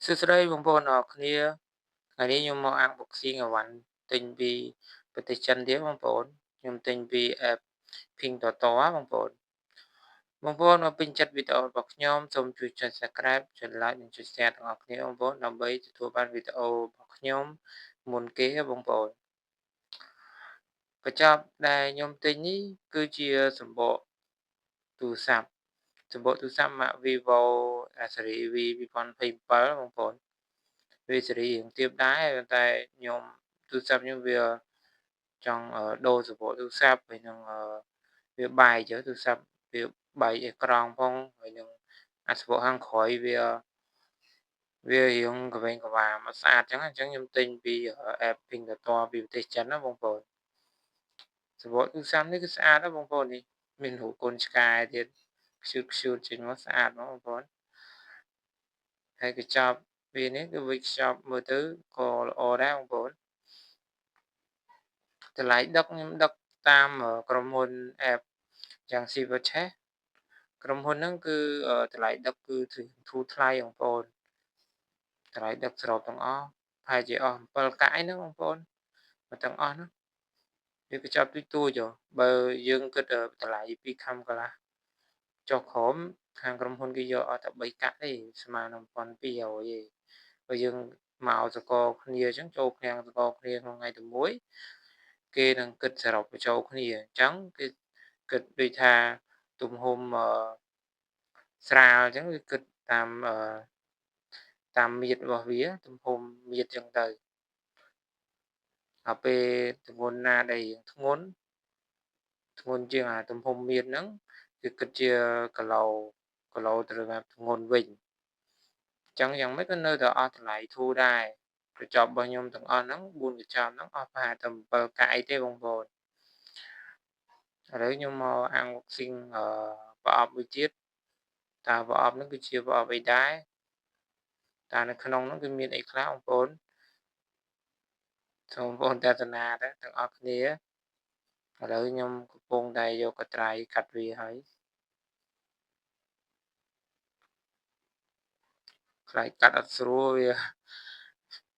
សួស្តីបងប្អូនអរគ្នាថ្ងៃនេះខ្ញុំមក unboxing អីវ៉ាន់ទិញពីប្រទេសចិនទៀតបងប្អូនខ្ញុំទិញពី app Pinduoduo បងប្អូនមកពេញចិត្តវីដេអូរបស់ខ្ញុំសូមជួយចុច Subscribe ចុច Like និងចុច Share ទាំងអស់គ្នាបងប្អូនដើម្បីទទួលបានវីដេអូរបស់ខ្ញុំមុនគេបងប្អូនកញ្ចប់ដែលខ្ញុំទិញនេះគឺជាសម្បកទូរស័ព្ទម៉ាក Vivo Series V 2027បងប្អូន វាសេរីរាងទាបដែរប៉ុន្តែខ្ញុំទូរស័ព្ទខ្ញុំវាចង់ដូរសំបកទូរស័ព្ទហើយនឹងវាបែកចឹងទូរស័ព្ទវាបែកអេក្រង់ផងហើយនឹងអាសំបកខាងក្រោយវារាងកវែងកវាមអត់ស្អាតចឹងខ្ញុំទិញពី app Pinduoduo ពីប្រទេសចិនណាបងប្អូនសំបកទូរស័ព្ទនេះគឺស្អាតណាស់បងប្អូននេះមានរូបកូនឆ្កែទៀតខ្ជូតចេញមកស្អាតហ្មងបងប្អូនហើយកញ្ចប់វានេះគឺវេចខ្ចប់មើលទៅក៏ល្អដែរបងប្អូនតម្លៃដឹកខ្ញុំដឹកតាមក្រុមហ៊ុន App យ៉ាង Silverchef ក្រុមហ៊ុនហ្នឹងគឺតម្លៃដឹកគឺធូរថ្លៃបងប្អូនតម្លៃដឹកសរុបទាំងអស់ប្រហែលជាអស់7កាក់ឯហ្នឹងបងប្អូនមកទាំងអស់ហ្នឹងវាកញ្ចប់តិចតួចហ៎បើយើងគិតតម្លៃពីខំកន្លះចុះក្រោមខាងក្រុមហ៊ុនគេយកអស់តែ3កាក់ទេស្មើនឹង1200ទេបើយើងមកសកលគ្នាអញ្ចឹងចូលឃ្លាំងសកលគ្នាក្នុងថ្ងៃតែមួយគេនឹងគិតសរុបបញ្ចូលគ្នាអញ្ចឹងគេគិតដូចថាទំហំស្រាលអញ្ចឹងគឺគិតតាមមាត្ររបស់វាទំហំមាត្រអញ្ចឹងទៅដល់ពេលទម្ងន់ណាដែលរៀងធ្ងន់ជាងអាទំហំមាត្រហ្នឹងគឺគិតជាគីឡូទៅលើធ្ងន់វិញអញ្ចឹងយ៉ាងម៉េចក៏នៅតែអស់តម្លៃធូរដែរកញ្ចប់របស់ខ្ញុំទាំងអស់ហ្នឹង4កញ្ចប់ហ្នឹងអស់ប្រហែលតែ7កាក់អីទេបងប្អូនឥឡូវខ្ញុំមក unboxing ប្រអប់មួយទៀតតើប្រអប់ហ្នឹងគឺជាប្រអប់អីដែរតើនៅក្នុងហ្នឹងគឺមានអីខ្លះបងប្អូនសូមបងប្អូនទស្សនាទាំងអស់គ្នាឥឡូវខ្ញុំកំពុងតែយកកត្រៃកាត់វាហើយខ្លាចកាត់អត់ស្រួល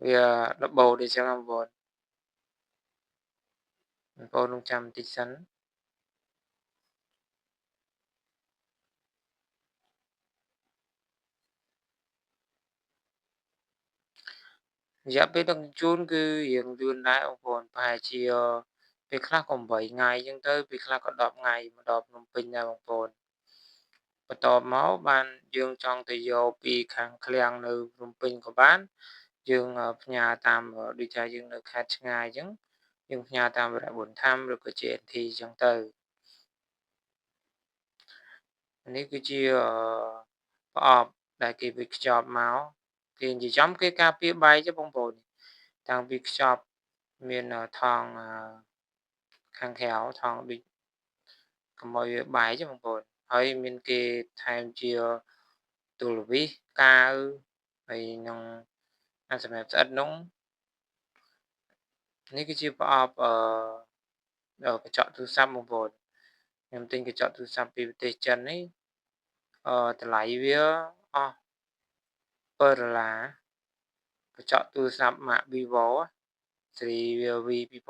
វាដបូតអញ្ចឹងបងប្អូនរង់ចាំបន្តិចសិនរយៈពេលដឹកជញ្ជូនគឺរៀងលឿនដែរបងប្អូនប្រហែលជាពេលខ្លះក៏8ថ្ងៃអញ្ចឹងទៅពេលខ្លះក៏10ថ្ងៃមកដល់ភ្នំពេញដែរបងប្អូនបន្ទាប់មកបានយើងចង់ទៅយកពីខាងឃ្លាំងនៅភ្នំពេញក៏បានយើងផ្ញើតាមដូចថាយើងនៅខេត្តឆ្ងាយអញ្ចឹងយើងផ្ញើតាមវីរៈប៊ុនធម្មឬក៏ JNT អញ្ចឹងទៅនេះគឺជាប្រអប់ដែលគេវេចខ្ចប់មកគេនិយាយចំគេការពារបែកទេបងប្អូនតាំងពីខ្ចប់មានថង់ខាងក្រៅថង់ដូចកុំឲ្យវាបែកទេបងប្អូនហើយមានគេថែមជាទូរវិសកាវហើយនឹងសម្រាប់ស្អិតនោះនេះគឺជាប្រអប់កញ្ចក់ទូរស័ព្ទបងប្អូនខ្ញុំទិញកញ្ចក់ទូរស័ព្ទពីប្រទេសចិននេះតម្លៃវាអស់$7កញ្ចក់ទូរស័ព្ទម៉ាក Vivo ស៊េរី V 2027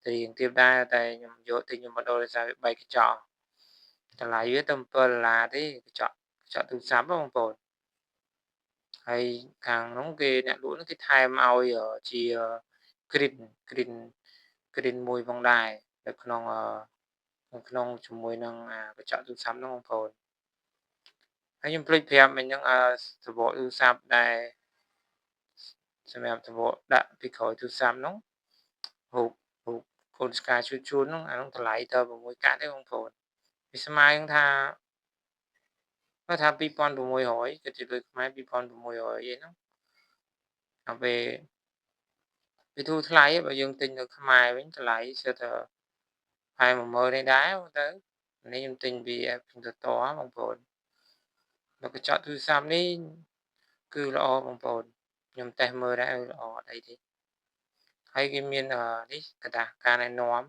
តែរៀងទាបដែរតែខ្ញុំយកទិញយកមកដូរដោយសារវាបែកកញ្ចក់តម្លៃវាតែ$7ទេកញ្ចក់ទូរស័ព្ទបងប្អូនហើយខាងនោះអ្នកលក់នោះគេថែមឲ្យជា screen screen មួយផងដែរនៅក្នុងជាមួយនឹងកញ្ចក់ទូរស័ព្ទនោះបងប្អូនហើយខ្ញុំភ្លេចប្រាប់មិញហ្នឹងសំបកទូរស័ព្ទដែលសម្រាប់សំបកដាក់ពីក្រោយទូរស័ព្ទនោះរូបកូនឆ្កែជួននោះអានោះតម្លៃតែ6កាក់ទេបងប្អូនវាស្មើនឹងថាគាត់ថា2600គិតជាលុយខ្មែរ2600អីហ្នឹងដល់ពេលវាធូរថ្លៃបើយើងទិញនៅខ្មែរវិញតម្លៃស្ទើរតែប្រហែល10000ឯដែរមើលទៅនេះខ្ញុំទិញពី App Pinduoduo បងប្អូនแล้วកញ្ចក់ទូរស័ព្ទនេះគឺល្អបងប្អូនខ្ញុំតេស្តមើលដែរល្អអត់អីទេហើយគេមាននេះกระดาษការណែនាំ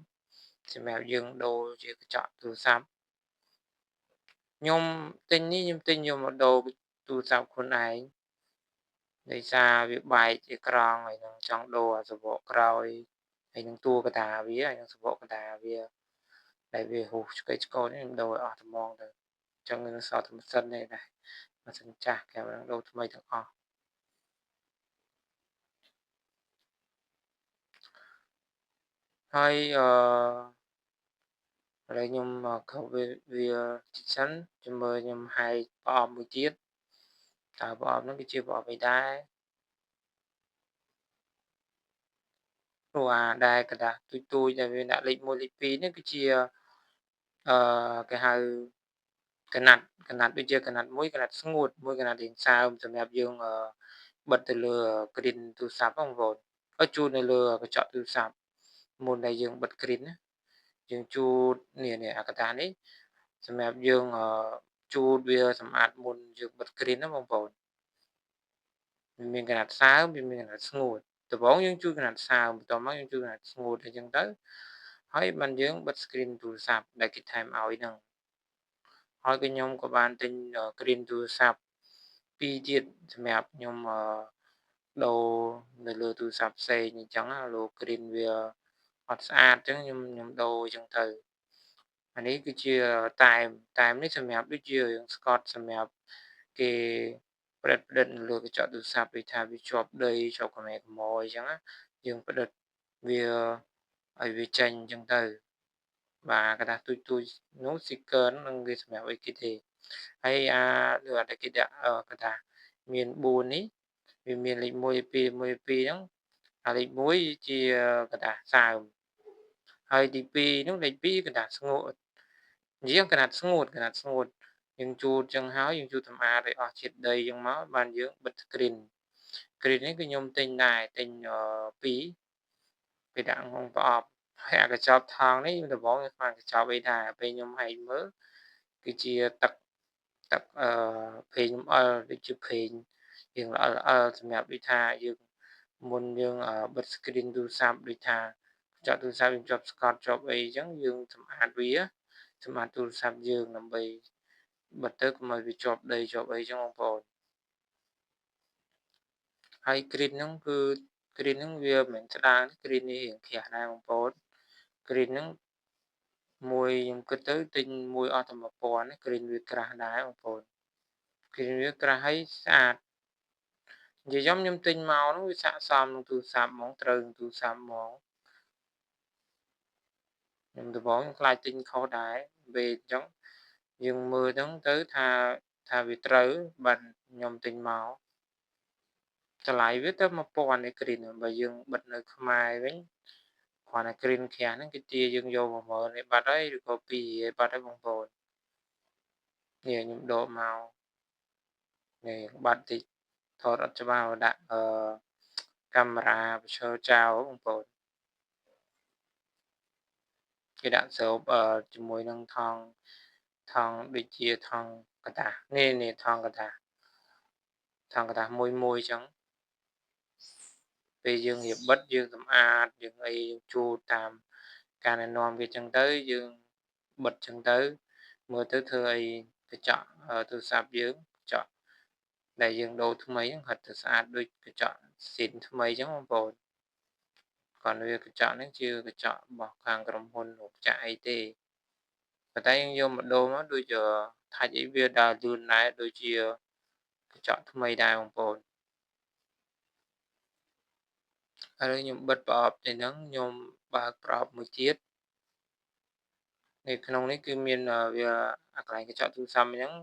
សម្រាប់យើងដូរជាកញ្ចក់ទូរស័ព្ទខ្ញុំទិញយកមកដូរទូរស័ព្ទខ្លួនឯង ដោយសារវាបែកជាក្រង់ហើយនឹងចង់ដូរអាសំបកក្រោយហើយនឹងតួកតាវាហើយនឹងសំបកកតាវាដែលវាហូរឆ្កេះឆ្កូននេះខ្ញុំដូរឲ្យអស់ត្មងទៅអញ្ចឹងនៅសល់តែម៉ាស៊ីននេះដែរម៉ាស៊ីនចាស់គេឲ្យដូរថ្មីទាំងអស់ហើយឥឡូវខ្ញុំខុសវាតិចសិនចាំមើលខ្ញុំហែកប្រអប់មួយទៀតតើប្រអប់ហ្នឹងគឺជាប្រអប់អីដែរព្រោះអាដែលกระดาษទូចៗដែលវាដាក់លេខ1លេខ2នេះគឺជាគេហៅកណាត់ដូចជាកណាត់មួយកណាត់ស្ងួតមួយកណាត់រាងសើមសម្រាប់យើងបិទទៅលើ screen ទូរស័ព្ទបងប្អូនជូតនៅលើកញ្ចក់ទូរស័ព្ទមុនដែលយើងបិទ screen ណាយើងជូតនេះអាកតានេះសម្រាប់យើងជូតវាសម្អាតមុនយើងបិទ screen ណាបងប្អូនវាមានកណាត់សើមវាមានកណាត់ស្ងួតដំបូងយើងជូតកណាត់សើមបន្ទាប់មកយើងជូតកណាត់ស្ងួតអញ្ចឹងទៅហើយបានយើងបិទ screen ទូរស័ព្ទដែលគេថែមឲ្យហ្នឹងហើយក៏ខ្ញុំក៏បានទិញ screen ទូរស័ព្ទ2ទៀតសម្រាប់ខ្ញុំដូរនៅលើទូរស័ព្ទផ្សេងអញ្ចឹងណាលោក screen វាអត់ស្អាតអញ្ចឹងខ្ញុំដូរអញ្ចឹងទៅអានេះគឺជាតែមនេះសម្រាប់ដូចជារឿងស្កតសម្រាប់គេផ្ដិតនៅលើកញ្ចក់ទូរស័ព្ទដូចថាវាជាប់ដីជាប់កំែកំមអញ្ចឹងណាយើងផ្ដិតវាឲ្យវាចេញអញ្ចឹងទៅបាទกระดาษទូចៗនោះ sticker ហ្នឹងវាសម្រាប់អីគេទេហើយលើអតីតគេដាក់កថាមាន4នេះវាមានលេខ1លេខ2លេខ1លេខ2ហ្នឹងលេខ1ជាกระดาษសើមហើយទី2នោះលេខ2กระดาษស្ងួតនិយាយកណាត់ស្ងួតយើងជូតចឹងហើយយើងជូតសម្អាតឲ្យអស់ជាតិដីចឹងមកបានយើងបិទ screen នេះគឺខ្ញុំទិញដែរទិញ2គេដាក់ក្នុងប្រអប់ហើយកញ្ចប់ថង់នេះដំបូងខ្ញុំស្មានកញ្ចប់អីដែរពេលខ្ញុំហែកមើលគឺជាទឹកប្រេងលម្អិលដូចជាប្រេងរាងល្អិតៗសម្រាប់ដូចថាយើងមុនយើងបិទ screen ទូរស័ព្ទដូចថាកញ្ចក់ទូរស័ព្ទយើងជាប់ស្កតជាប់អីចឹងយើងសម្អាតវាសម្អាតទូរស័ព្ទយើងដើម្បីបិទទៅកុំឲ្យវាជាប់ដីជាប់អីចឹងបងប្អូនហើយ screen ហ្នឹងគឺ screen ហ្នឹងវាមិនមែនស្ដើង screen នេះរាងក្រាស់ដែរបងប្អូន screen ហ្នឹងមួយខ្ញុំគិតទៅទិញមួយអស់តែ1000 screen វាក្រាស់ដែរបងប្អូន screen វាក្រាស់ហើយស្អាតនិយាយខ្ញុំទិញមកហ្នឹងវាស័ក្តិសមនឹងទូរស័ព្ទហ្មងត្រូវនឹងទូរស័ព្ទហ្មងខ្ញុំដំបូងខ្ញុំខ្លាចទិញខុសដែរពេលអញ្ចឹងយើងមើលហ្នឹងទៅថាវាត្រូវបានខ្ញុំទិញមកតម្លៃវាទៅ1000ឯ screen បើយើងបិទនៅខ្មែរវិញគ្រាន់តែ screen ក្រាស់ហ្នឹងគេទារយើងយក10000ឯបាត់ហើយឬក៏20000ឯបាត់ហើយបងប្អូននេះខ្ញុំដកមកនេះបាត់តិចថតអត់ច្បាស់ដាក់កាមេរ៉ាបញ្ឈរចោលបងប្អូនគេដាក់ស្រូបជាមួយនឹងថង់ដូចជាថង់กระดาษនេះថង់กระดาษមួយចឹងពេលយើងរៀបបិទយើងសម្អាតយើងអីយើងជូតតាមការណែនាំវាចឹងទៅយើងបិទចឹងទៅមើលទៅធ្វើឲ្យកញ្ចក់ទូរស័ព្ទយើងកញ្ចក់ដែលយើងដូរថ្មីហ្នឹងហិតទៅស្អាតដូចកញ្ចក់ស៊ីនថ្មីចឹងបងប្អូនគ្រាន់តែវាកញ្ចក់ហ្នឹងជាកញ្ចក់របស់ខាងក្រុមហ៊ុនរោងចក្រអីទេប៉ុន្តែយើងយកមកដូរមកដូចថាច់អីវាដើរលឿនដែរដូចជាកញ្ចក់ថ្មីដែរបងប្អូនឥឡូវខ្ញុំបិទប្រអប់ទៅហ្នឹងខ្ញុំបើកប្រអប់មួយទៀតនៅក្នុងនេះគឺមានវាកន្លែងកញ្ចក់ទូរស័ព្ទអញ្ចឹង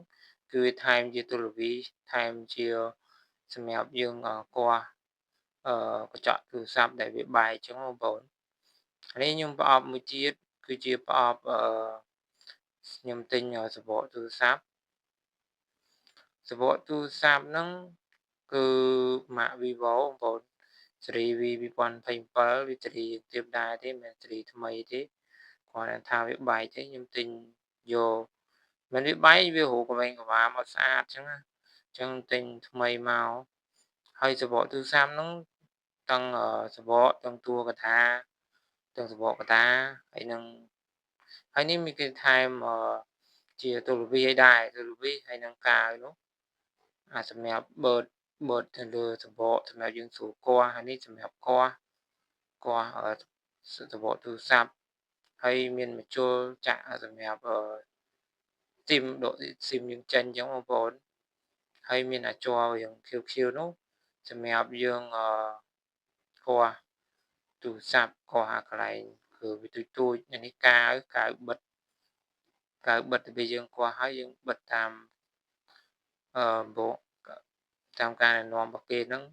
គឺវាថែមជាទូរវីសថែមជាសម្រាប់យើងគាស់កញ្ចក់ទូរស័ព្ទដែលវាបែកអញ្ចឹងបងប្អូននេះខ្ញុំប្រអប់មួយទៀតគឺជាប្រអប់ខ្ញុំទិញសំបកទូរស័ព្ទហ្នឹងគឺម៉ាក Vivo បងប្អូនស៊េរី V 2027វាស៊េរីទៀបដែរទេមិនមែនស៊េរីថ្មីទេគ្រាន់តែថាវាបែកទេខ្ញុំទិញយកមិនវាបែកវារੂកវែងកវ៉ាមកស្អាតចឹងណាចឹងទិញថ្មីមកហើយសំបកទូរស័ព្ទហ្នឹងទាំងសំបកទាំងតួកថាទាំងសំបកកតាហើយនេះមានគេថែមជាទូរវីសឲ្យដែរទូរវីសហើយនឹងកាវនោះសម្រាប់បឺត បត់ទៅលើសំបកសម្រាប់យើងស្រួលគាស់ហើយនេះសម្រាប់គាស់សំបកទូរស័ព្ទហើយមានម្ជុលចាក់សម្រាប់ស៊ីមដកស៊ីមយើងចេញអញ្ចឹងបងប្អូនហើយមានជ័រយ៉ាងខៀវៗនោះសម្រាប់យើងគាស់ទូរស័ព្ទគាស់កន្លែងគឺវាទូចៗអានេះកាវបិទទៅពេលយើងគាស់ហើយយើងបិទតាមបកតាមការណែនាំរបស់គេហ្នឹង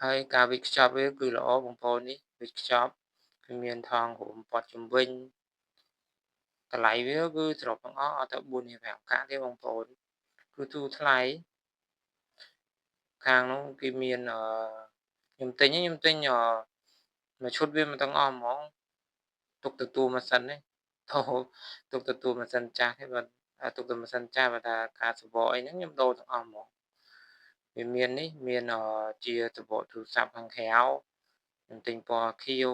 ហើយការវេចខ្ចប់វាគឺល្អបងប្អូននេះវេចខ្ចប់គឺមានថង់រុំព័ទ្ធជុំវិញតម្លៃវាគឺសរុបទាំងអស់អត់ទៅ4រៀល5កាក់ទេបងប្អូនគឺទូថ្លៃខាងនោះគេមានខ្ញុំទិញមួយឈុតវាមិនទាំងអស់ហ្មងទុកទទួលមកសិនទេថោទុកទទួលម៉ាស៊ីនចាស់ទេបើទុកតែម៉ាស៊ីនចាស់បើថាការសំបកអីហ្នឹងខ្ញុំដូរទាំងអស់ហ្មងវាមាននេះមានជាសំបកទូរស័ព្ទខាងក្រៅខ្ញុំទិញពណ៌ខៀវ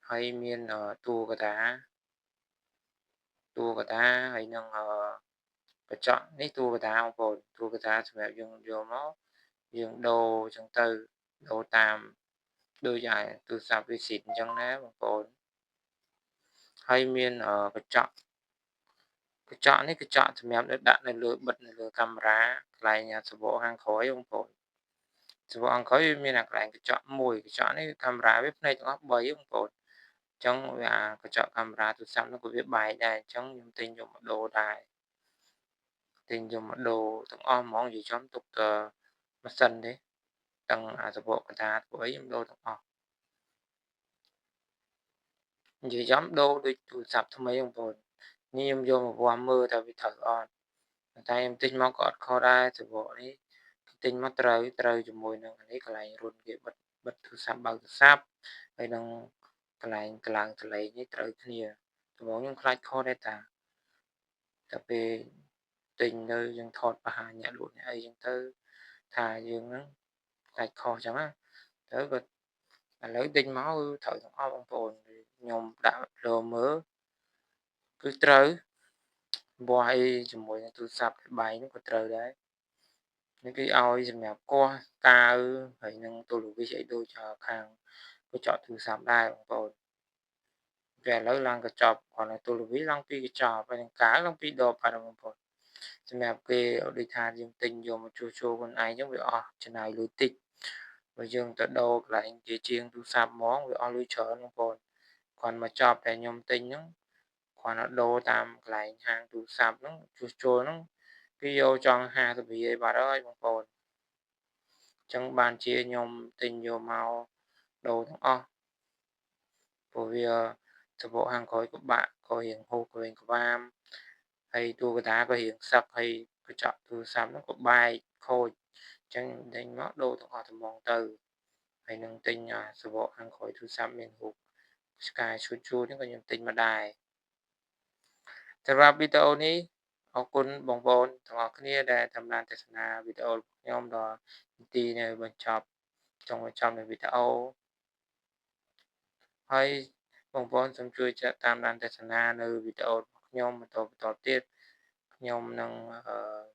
ហើយមានតួកតាហើយនឹងកញ្ចក់នេះតួកតាបងប្អូនតួកតាសម្រាប់យើងយកមកយើងដូរអញ្ចឹងទៅដូរតាមដូចឯទូរស័ព្ទវាស៊ីតអញ្ចឹងណាបងប្អូនហើយមានកញ្ចក់នេះកញ្ចក់សម្រាប់ដាក់នៅលើបិទនៅលើកាមេរ៉ាកន្លែងសំបកខាងក្រោយបងប្អូនសំបកខាងក្រោយវាមានកន្លែងកញ្ចក់មួយកញ្ចក់នេះកាមេរ៉ាវាភ្នែកទាំងអស់3បងប្អូនអញ្ចឹងវាកញ្ចក់កាមេរ៉ាទូរស័ព្ទនោះក៏វាបែកដែរអញ្ចឹងខ្ញុំទិញយកមកដូរដែរទិញយកមកដូរទាំងអស់ហ្មងនិយាយចំទុកម៉ាស៊ីនទេទាំងសំបកកតាធ្វើអីខ្ញុំដូរទាំងអស់និយាយចំដូរដូចទូរស័ព្ទថ្មីបងប្អូននេះខ្ញុំយកមកវាស់មើលថាវាត្រូវអត់តែខ្ញុំទិញមកក៏អត់ខុសដែរសំបកនេះទិញមកត្រូវជាមួយនឹងនេះកន្លែងរុនគេបិទទូរស័ព្ទបើកទូរស័ព្ទហើយនឹងកន្លែងកឡើងសលេងនេះត្រូវគ្នាដំបូងខ្ញុំខ្លាចខុសដែរតែពេលទិញទៅយើងថតបង្ហាញអ្នកលក់អ្នកអីចឹងទៅថាយើងហ្នឹងខ្លាចខុសចឹងណាទៅក៏ឥឡូវទិញមកគឺត្រូវទាំងអស់បងប្អូនខ្ញុំដាក់លមើលគឺត្រូវវាស់អីជាមួយនឹងទូរស័ព្ទបែកនោះក៏ត្រូវដែរនេះគេឲ្យសម្រាប់គាស់កាវហើយនឹងទូរទស្សន៍អីដូចខាងកញ្ចក់ទូរស័ព្ទដែរបងប្អូនតែឥឡូវឡើងកញ្ចប់គ្រាន់តែទូរទស្សន៍ឡើង2កញ្ចប់ហើយនឹងកាវឡើង2ដបបាត់ហើយបងប្អូនសម្រាប់គេដូចថាយើងទិញយកមកជួសជុលខ្លួនឯងចឹងវាអស់ចំណាយលុយតិចបើយើងទៅដូរកន្លែងជាជាងទូរស័ព្ទហ្មងវាអស់លុយច្រើនបងប្អូនគ្រាន់មកចប់តែខ្ញុំទិញហ្នឹងគ្រាន់តែដូរតាមកន្លែងហាងទូរស័ព្ទហ្នឹងជួសជុលហ្នឹងគេយកចង់50រៀលបាត់ហើយបងប្អូនចឹងបានជាខ្ញុំទិញយកមកដូរទាំងអស់ព្រោះវាសំបកខាងក្រោយពិបាកក៏រៀងហូរក្វែងក្វាមហើយតួកតាក៏រៀងសឹកហើយកញ្ចក់ទូរស័ព្ទហ្នឹងក៏បែកខូចចឹងទិញមកដូរទាំងអស់តែហ្មងទៅហើយនឹងទិញសំបកខាងក្រោយទូរស័ព្ទមានរូបឆ្កែឈូតៗហ្នឹងក៏ខ្ញុំទិញមកដែរសម្រាប់វីដេអូនេះអរគុណបងប្អូនទាំងអស់គ្នាដែលតាមដានទស្សនាវីដេអូរបស់ខ្ញុំដល់ទីនៅបញ្ចប់ចុងបញ្ចប់នៃវីដេអូហើយបងប្អូនសូមជួយតាមដានទស្សនានៅវីដេអូរបស់ខ្ញុំបន្តទៀតខ្ញុំនឹង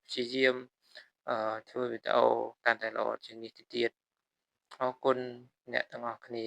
ព្យាយាមធ្វើវីដេអូកាន់តែល្អជាងនេះទៅទៀតអរគុណអ្នកទាំងអស់គ្នា